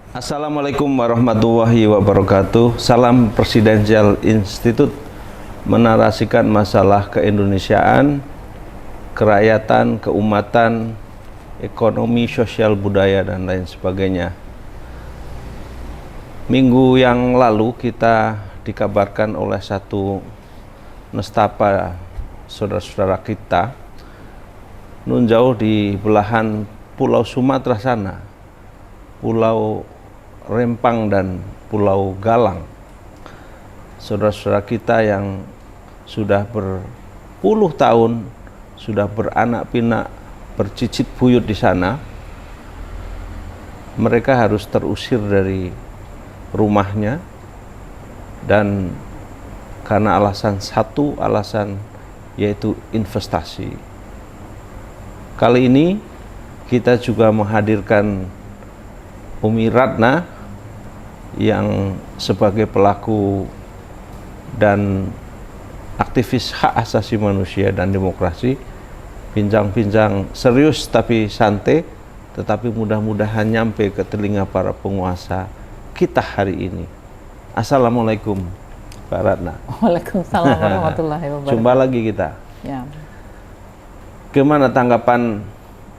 Assalamualaikum warahmatullahi wabarakatuh. Salam Presidensial Institute menarasikan masalah keindonesiaan, kerakyatan, keumatan, ekonomi, sosial, budaya, dan lain sebagainya. Minggu yang lalu kita dikabarkan oleh satu nestapa saudara-saudara kita nun jauh di belahan Pulau Sumatera sana, Pulau Rempang dan Pulau Galang. Saudara-saudara kita yang sudah berpuluh tahun, sudah beranak pinak, bercicit buyut di sana, mereka harus terusir dari rumahnya, dan karena alasan yaitu investasi. Kali ini kita juga menghadirkan Umi Ratna yang sebagai pelaku dan aktivis hak asasi manusia dan demokrasi, bincang-bincang serius tapi santai, tetapi mudah-mudahan nyampe ke telinga para penguasa kita hari ini. Assalamualaikum Mbak Ratna. Waalaikumsalam warahmatullahi wabarakatuh. Jumpa lagi kita. Ya. Gimana tanggapan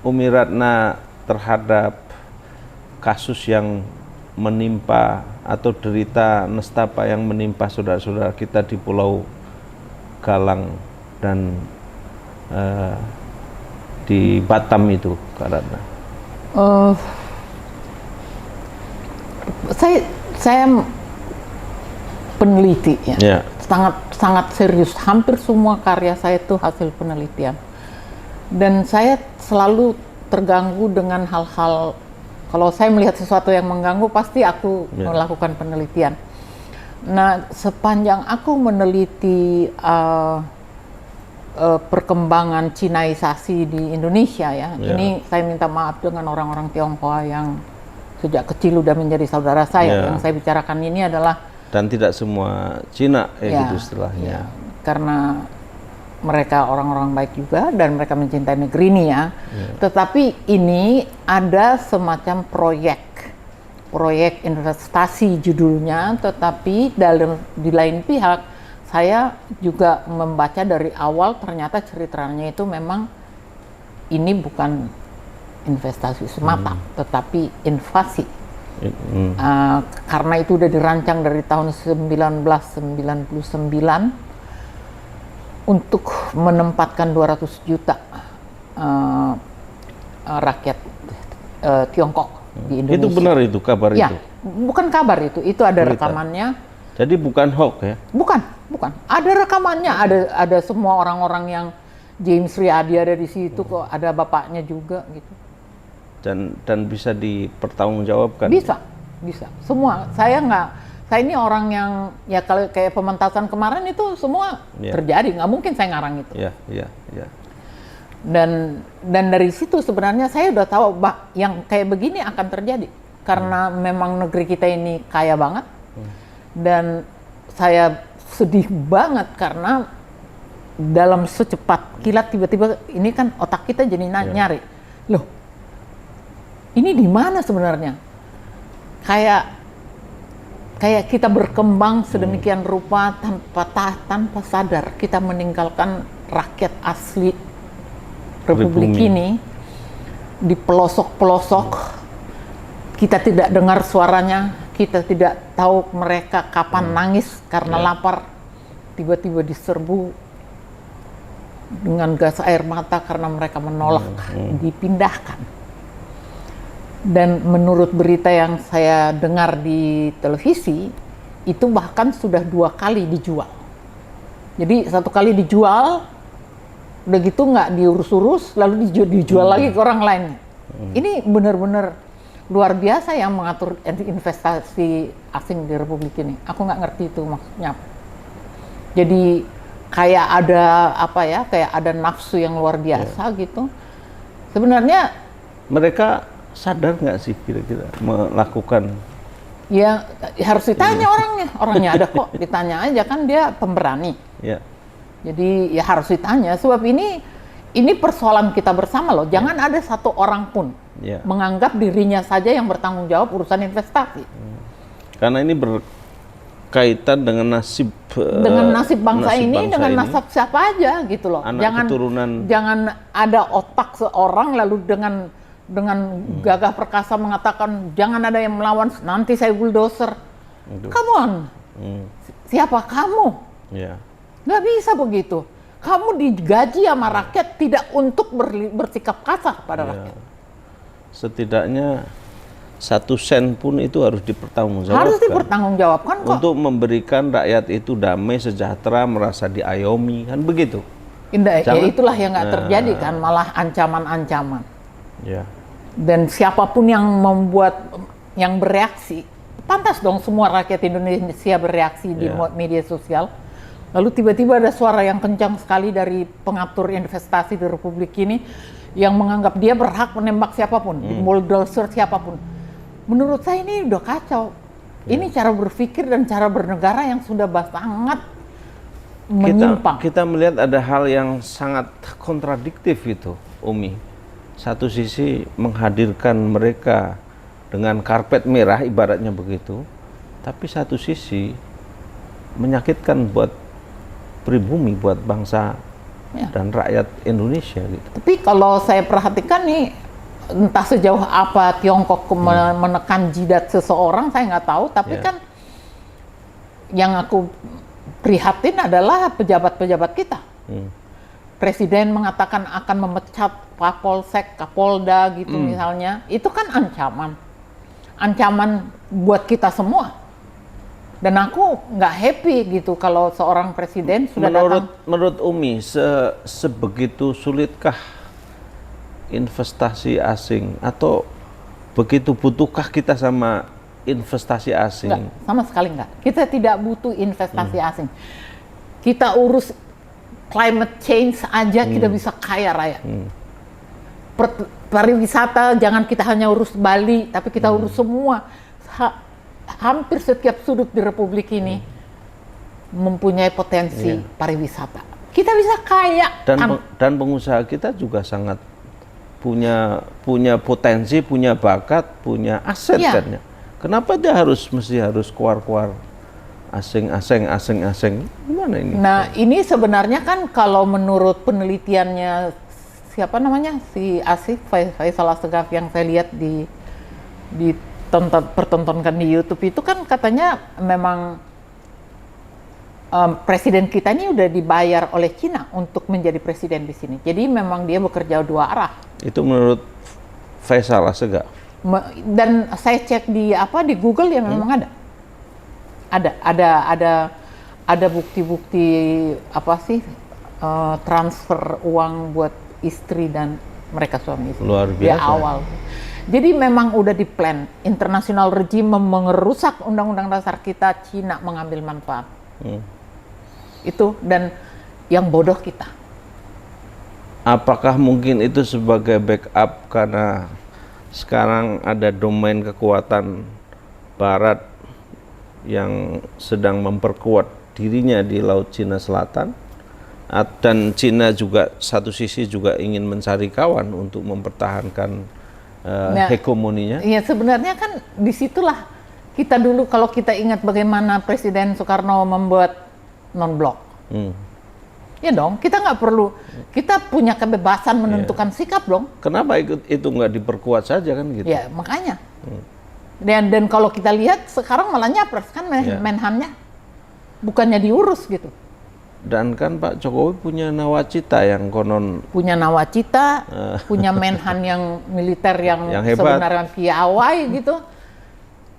Umi Ratna terhadap kasus yang menimpa atau derita nestapa yang menimpa saudara-saudara kita di Pulau Galang dan di Batam itu, Kak Ratna? Saya peneliti ya. Sangat serius. Hampir semua karya saya itu hasil penelitian. Dan saya selalu terganggu dengan hal-hal. Kalau saya melihat sesuatu yang mengganggu, pasti aku melakukan penelitian. Nah, sepanjang aku meneliti perkembangan Cinaisasi di Indonesia ini saya minta maaf dengan orang-orang Tionghoa yang sejak kecil udah menjadi saudara saya. Yang saya bicarakan ini adalah, dan tidak semua Cina gitu istilahnya. Karena mereka orang-orang baik juga dan mereka mencintai negeri ini Tetapi ini ada semacam proyek investasi judulnya, tetapi di lain pihak saya juga membaca dari awal ternyata ceritanya itu memang ini bukan investasi semata, tetapi invasi. Karena itu udah dirancang dari tahun 1999 untuk menempatkan 200 juta rakyat Tiongkok di Indonesia. Itu benar itu kabar itu? Bukan kabar itu ada berita. Rekamannya. Jadi bukan hoax ya? Bukan. Ada rekamannya, ada semua orang-orang yang James Riyadi ada di situ kok, ada bapaknya juga gitu. Dan bisa dipertanggungjawabkan? Bisa. Semua. Saya ini orang yang kalau kayak pementasan kemarin itu semua terjadi, nggak mungkin saya ngarang itu. Dan dari situ sebenarnya saya udah tahu yang kayak begini akan terjadi karena memang negeri kita ini kaya banget. Dan saya sedih banget karena dalam secepat kilat tiba-tiba ini kan otak kita jadi nyari, loh ini di mana sebenarnya? Kayak kita berkembang sedemikian rupa tanpa sadar kita meninggalkan rakyat asli Republik ini di pelosok-pelosok. Kita tidak dengar suaranya, kita tidak tahu mereka kapan nangis karena lapar, tiba-tiba diserbu dengan gas air mata karena mereka menolak dipindahkan. Dan menurut berita yang saya dengar di televisi, itu bahkan sudah 2 kali dijual. Jadi 1 kali dijual, udah gitu nggak diurus-urus, lalu dijual lagi ke orang lain. Ini benar-benar luar biasa yang mengatur investasi asing di Republik ini. Aku nggak ngerti itu maksudnya. Jadi kayak ada kayak ada nafsu yang luar biasa gitu. Sebenarnya mereka sadar nggak sih kira-kira melakukan? Ya harus ditanya orangnya ada kok, ditanya aja kan dia pemberani. Jadi ya harus ditanya sebab ini persoalan kita bersama loh. Jangan ada satu orang pun Ya. menganggap dirinya saja yang bertanggung jawab urusan investasi. Karena ini berkaitan dengan nasib Bangsa ini, dengan nasab siapa aja gitu loh. Anak keturunan. Jangan ada otak seorang lalu dengan gagah perkasa mengatakan jangan ada yang melawan, nanti saya bulldozer. Come on. Siapa kamu? Ya. Nggak bisa begitu. Kamu digaji sama rakyat tidak untuk bersikap kasar pada rakyat. Setidaknya 1 sen pun itu harus dipertanggungjawabkan. Harus dipertanggungjawabkan kok. Untuk memberikan rakyat itu damai, sejahtera, merasa diayomi, kan begitu. Ya itulah yang nggak terjadi kan, malah ancaman-ancaman. Ya. Dan siapapun yang bereaksi, pantas dong semua rakyat Indonesia bereaksi di media sosial. Lalu tiba-tiba ada suara yang kencang sekali dari pengatur investasi di Republik ini yang menganggap dia berhak menembak siapapun, bulldozer siapapun. Menurut saya ini udah kacau. Ini cara berpikir dan cara bernegara yang sudah sangat menyimpang. Kita melihat ada hal yang sangat kontradiktif itu, Umi. Satu sisi menghadirkan mereka dengan karpet merah, ibaratnya begitu. Tapi satu sisi menyakitkan buat pribumi, buat bangsa dan rakyat Indonesia gitu. Tapi kalau saya perhatikan nih, entah sejauh apa Tiongkok menekan jidat seseorang, saya nggak tahu. Tapi kan yang aku prihatin adalah pejabat-pejabat kita. Presiden mengatakan akan memecat Kapolsek, Kapolda gitu misalnya. Itu kan ancaman buat kita semua. Dan aku nggak happy gitu kalau seorang presiden sudah datang. Menurut Umi, sebegitu sulitkah investasi asing, atau begitu butuhkah kita sama investasi asing? Enggak, sama sekali enggak. Kita tidak butuh investasi asing. Kita urus climate change aja kita bisa kaya raya. Pariwisata jangan kita hanya urus Bali, tapi kita urus semua. Hampir setiap sudut di Republik ini mempunyai potensi pariwisata. Kita bisa kaya. Dan pengusaha kita juga sangat punya potensi, punya bakat, punya aset kan ya. Kenapa dia mesti harus keluar asing? Gimana ini? Nah, ini sebenarnya kan kalau menurut penelitiannya siapa namanya? Si Asif Faisal Assegaf yang saya lihat pertontonkan di YouTube itu kan katanya memang presiden kita ini udah dibayar oleh Cina untuk menjadi presiden di sini. Jadi memang dia bekerja 2 arah. Itu menurut Faisal Assegaf. Dan saya cek di Google ya memang ada bukti-bukti transfer uang buat istri dan mereka suami istri. Luar biasa. Di awal. Jadi memang udah di-plan, international regime mengerusak undang-undang dasar kita, Cina mengambil manfaat. Itu, dan yang bodoh kita. Apakah mungkin itu sebagai backup karena sekarang ada domain kekuatan Barat yang sedang memperkuat dirinya di Laut Cina Selatan, dan Cina juga satu sisi juga ingin mencari kawan untuk mempertahankan hegemoninya. Ya sebenarnya kan disitulah kita dulu, kalau kita ingat bagaimana Presiden Soekarno membuat non-blok. Ya dong, kita nggak perlu, kita punya kebebasan menentukan sikap dong. Kenapa itu nggak diperkuat saja kan gitu? Ya makanya. Dan kalau kita lihat sekarang malah nyapres kan Menhannya, bukannya diurus gitu. Dan kan Pak Jokowi punya nawacita yang konon punya nawacita, punya Menhan yang militer yang sebenarnya piawai gitu.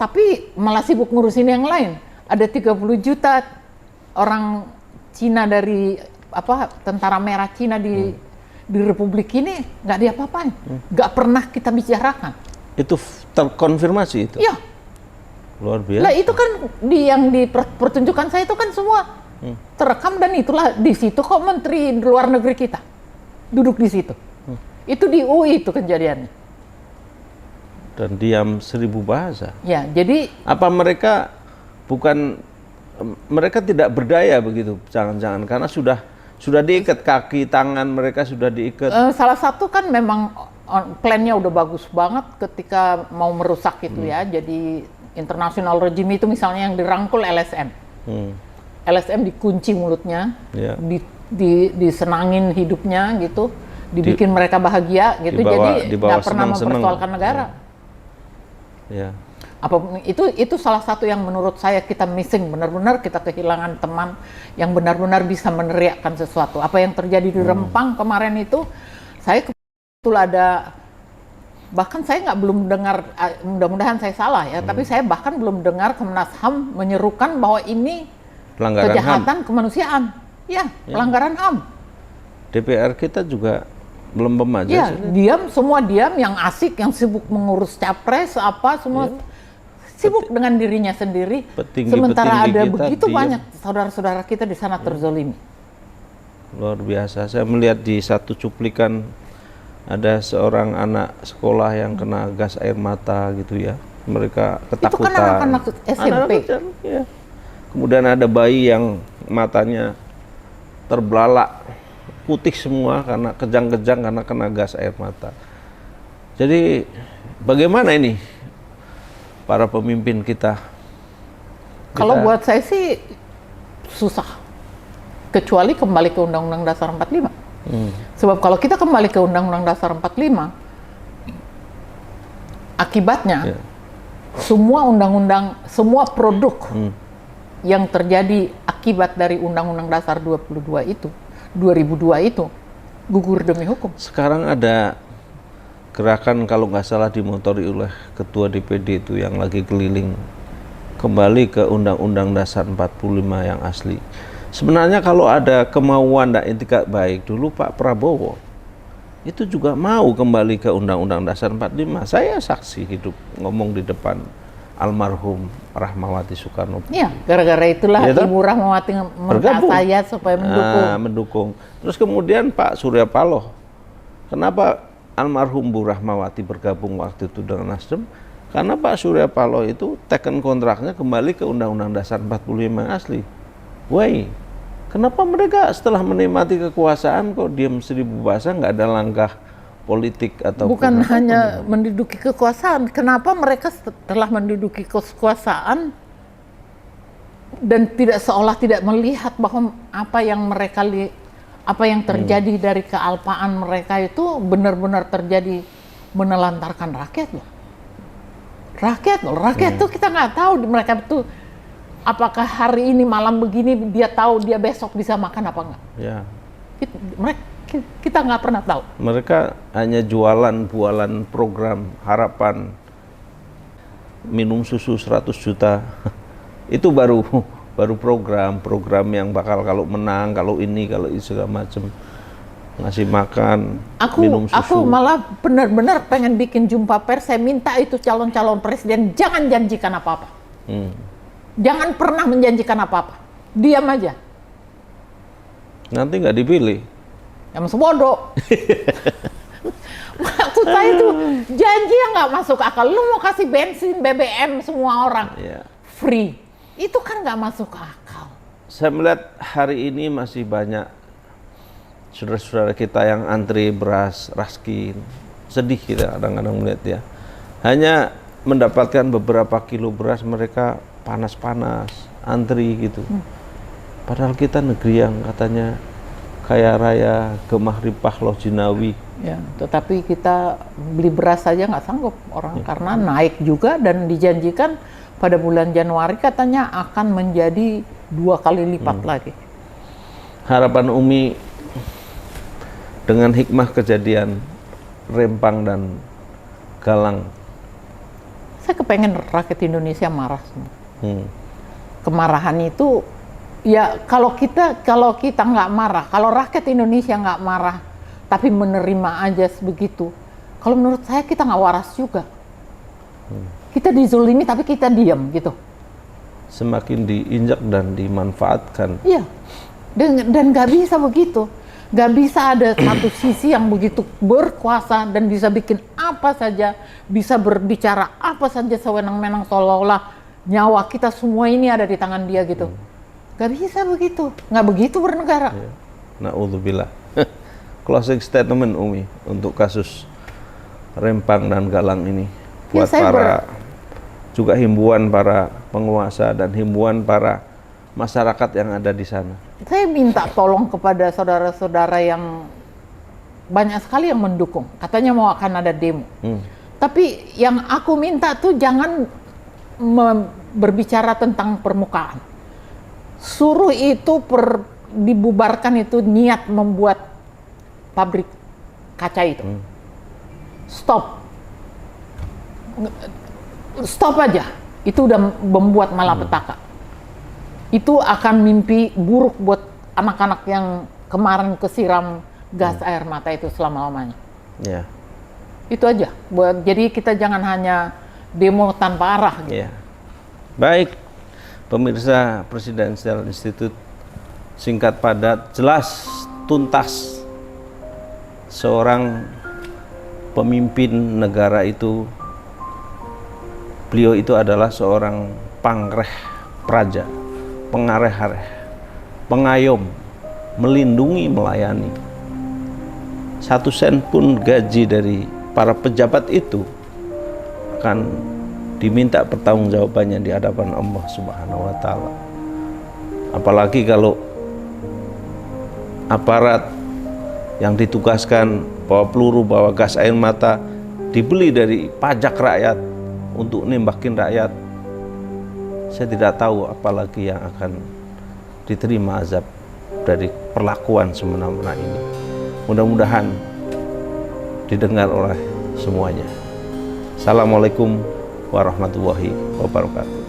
Tapi malah sibuk ngurusin yang lain. Ada 30 juta orang Cina dari tentara merah Cina di Republik ini nggak diapa-apain. Nggak pernah kita bicarakan. Itu terkonfirmasi itu? Iya. Luar biasa. Lah itu kan yang dipertunjukkan saya itu kan semua terekam, dan itulah di situ kok Menteri Luar Negeri kita duduk di situ. Itu di UI itu kejadiannya. Dan diam 1000 bahasa. Ya, jadi apa mereka tidak berdaya begitu? Jangan-jangan karena sudah diikat kaki tangan mereka sudah diikat. Salah satu kan memang plannya udah bagus banget ketika mau merusak gitu ya. Jadi international regime itu misalnya yang dirangkul LSM. LSM dikunci mulutnya, Ya. disenangin hidupnya gitu, dibikin mereka bahagia gitu. Jadi nggak pernah mempersoalkan negara. Ya. Apapun itu salah satu yang menurut saya kita missing, benar-benar kita kehilangan teman yang benar-benar bisa meneriakkan sesuatu. Apa yang terjadi di Rempang kemarin itu, saya betul ada, bahkan saya belum dengar, mudah-mudahan saya salah ya, tapi saya bahkan belum dengar Komnas HAM menyerukan bahwa ini Pelanggaran kejahatan kemanusiaan, ya pelanggaran HAM. DPR kita juga belum aja. Ya, semua diam, yang asik, yang sibuk mengurus capres apa semua. Sibuk dengan dirinya sendiri, sementara ada begitu banyak saudara-saudara kita di sana terzolimi. Luar biasa. Saya melihat di satu cuplikan ada seorang anak sekolah yang kena gas air mata gitu ya. Mereka ketakutan. Itu kan anak-anak SMP. Ya. Kemudian ada bayi yang matanya terbelalak putih semua karena kejang-kejang karena kena gas air mata. Jadi bagaimana ini para pemimpin kita? Kalau buat saya sih susah, kecuali kembali ke Undang-Undang Dasar 45. Sebab kalau kita kembali ke Undang-Undang Dasar 45, akibatnya semua undang-undang, semua produk yang terjadi akibat dari Undang-Undang Dasar 2002 itu gugur demi hukum. Sekarang ada gerakan kalau nggak salah dimotori oleh Ketua DPD itu yang lagi keliling kembali ke Undang-Undang Dasar 45 yang asli. Sebenarnya kalau ada kemauan dan etikat baik, dulu Pak Prabowo itu juga mau kembali ke Undang-Undang Dasar 45. Saya saksi hidup ngomong di depan almarhum Rahmawati Soekarno. Iya, gara-gara itulah Ibu Rahmawati meminta saya supaya mendukung. Terus kemudian Pak Surya Paloh, kenapa almarhum Bu Rahmawati bergabung waktu itu dengan Nasdem? Karena Pak Surya Paloh itu teken kontraknya kembali ke Undang-Undang Dasar 45 asli. Why? Kenapa mereka setelah menikmati kekuasaan kok diam seribu bahasa, nggak ada langkah politik atau bukan hanya menduduki kekuasaan? Kenapa mereka setelah menduduki kekuasaan dan seolah tidak melihat bahwa apa yang terjadi dari kealpaan mereka itu benar-benar terjadi menelantarkan rakyat loh. Rakyat tuh kita nggak tahu mereka tuh apakah hari ini malam begini dia tahu dia besok bisa makan apa enggak. Ya. Kita nggak pernah tahu. Mereka hanya jualan program harapan minum susu 100 juta. Itu baru program yang bakal kalau menang, kalau ini segala macam, ngasih makan, minum susu. Aku malah benar-benar pengen bikin jumpa pers. Saya minta itu calon-calon presiden jangan janjikan apa-apa. Jangan pernah menjanjikan apa-apa. Diam aja. Nanti nggak dipilih. Ya masuk bodoh. Maksud saya itu janji yang nggak masuk akal. Lu mau kasih bensin, BBM semua orang free. Itu kan nggak masuk akal. Saya melihat hari ini masih banyak saudara-saudara kita yang antri beras raskin. Sedih kita kadang-kadang melihat ya. Hanya mendapatkan beberapa kilo beras mereka panas-panas, antri gitu. Padahal kita negeri yang katanya kaya raya, gemah ripah loh jinawi. Ya, tetapi kita beli beras saja nggak sanggup orang karena naik juga dan dijanjikan pada bulan Januari katanya akan menjadi 2 kali lipat lagi. Harapan Umi dengan hikmah kejadian Rempang dan Galang. Saya kepengen rakyat Indonesia marah semua. Kemarahan itu ya kalau kita nggak marah, kalau rakyat Indonesia nggak marah, tapi menerima aja begitu. Kalau menurut saya kita nggak waras juga. Kita dizolimi tapi kita diam gitu. Semakin diinjak dan dimanfaatkan. Iya. Dan nggak bisa begitu. Nggak bisa ada satu sisi yang begitu berkuasa dan bisa bikin apa saja, bisa berbicara apa saja sewenang-wenang seolah-olah nyawa kita semua ini ada di tangan dia gitu. Nggak bisa begitu. Nggak begitu bernegara. Na'udzubillah. Closing statement Umi untuk kasus Rempang dan Galang ini Ya, buat saya juga himbauan para penguasa dan himbauan para masyarakat yang ada di sana. Saya minta tolong kepada saudara-saudara yang banyak sekali yang mendukung. Katanya mau akan ada demo. Tapi yang aku minta tuh jangan berbicara tentang permukaan. Suruh itu dibubarkan itu niat membuat pabrik kaca itu. Stop aja. Itu udah membuat malapetaka. Itu akan mimpi buruk buat anak-anak yang kemarin kesiram gas air mata itu selama-lamanya. Ya. Itu aja. Jadi kita jangan hanya demo tanpa arah. Gitu. Ya. Baik, pemirsa Presidential Institute, singkat padat, jelas, tuntas. Seorang pemimpin negara itu, beliau itu adalah seorang pangreh praja, pengareh-areh, pengayom, melindungi, melayani. 1 sen pun gaji dari para pejabat itu akan diminta pertanggungjawabannya di hadapan Allah Subhanahu wa Ta'ala. Apalagi kalau aparat yang ditugaskan bawa peluru, bawa gas air mata, dibeli dari pajak rakyat untuk nembakin rakyat. Saya tidak tahu apalagi yang akan diterima azab dari perlakuan semena-mena ini. Mudah-mudahan didengar oleh semuanya. Assalamualaikum warahmatullahi wabarakatuh.